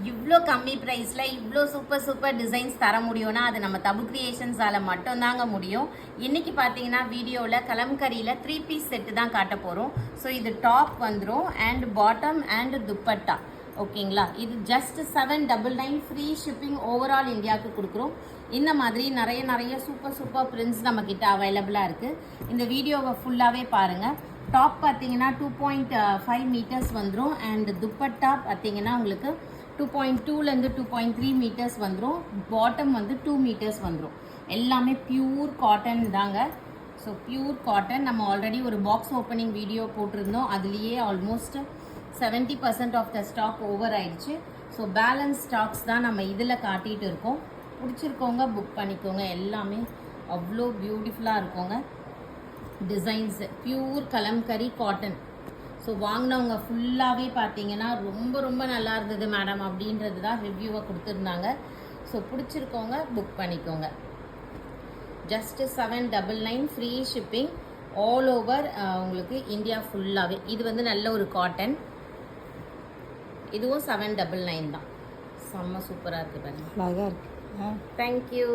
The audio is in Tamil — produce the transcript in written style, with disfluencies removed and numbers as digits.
இவ்வளோ கம்மி ப்ரைஸில் இவ்வளோ சூப்பர் டிசைன்ஸ் தர முடியும்னா அது நம்ம தபு கிரியேஷன்ஸால் மட்டும்தாங்க முடியும். இன்றைக்கி பார்த்தீங்கன்னா வீடியோவில் கலம்கரியில் 3 பீஸ் செட்டு தான் காட்ட போகிறோம். ஸோ இது டாப் வந்துடும் அண்ட் பாட்டம் அண்ட் துப்பட்டா. ஓகேங்களா, இது ஜஸ்ட் 799 ஃப்ரீ ஷிப்பிங் ஓவரால் இந்தியாவுக்கு கொடுக்குறோம். இந்த மாதிரி நிறைய சூப்பர் பிரிண்ட்ஸ் நம்மக்கிட்ட அவைலபிளாக இருக்குது. இந்த வீடியோவை ஃபுல்லாகவே பாருங்கள். டாப் பார்த்தீங்கன்னா 2.5 மீட்டர்ஸ் வந்துடும் அண்ட் துப்பட்டா பார்த்தீங்கன்னா உங்களுக்கு 2.2லேருந்து 2.3 மீட்டர்ஸ் வந்துடும். பாட்டம் வந்து 2 மீட்டர்ஸ் வந்துடும். எல்லாமே பியூர் காட்டன் தாங்க. So pure cotton. நம்ம ஆல்ரெடி ஒரு பாக்ஸ் ஓப்பனிங் வீடியோ போட்டிருந்தோம். அதுலேயே almost 70% of the stock over ஆயிடுச்சு. ஸோ பேலன்ஸ் ஸ்டாக்ஸ் தான் நம்ம இதில் காட்டிகிட்டு இருக்கோம். பிடிச்சிருக்கோங்க புக் பண்ணிக்கோங்க. எல்லாமே அவ்வளோ பியூட்டிஃபுல்லாக இருக்குங்க. Designs pure kalamkari cotton. So வாங்கினவங்க ஃபுல்லாகவே பார்த்தீங்கன்னா ரொம்ப நல்லா இருந்தது மேடம் அப்படின்றது தான் ரிவ்யூவை கொடுத்துருந்தாங்க. ஸோ பிடிச்சிருக்கோங்க புக் பண்ணிக்கோங்க. Just 799 free shipping all over உங்களுக்கு இந்தியா ஃபுல்லாகவே. இது வந்து நல்ல ஒரு காட்டன். இதுவும் 799 தான். செம்ம சூப்பராக இருக்குது பாருங்க. அழகாக இருக்குது. தேங்க்யூ.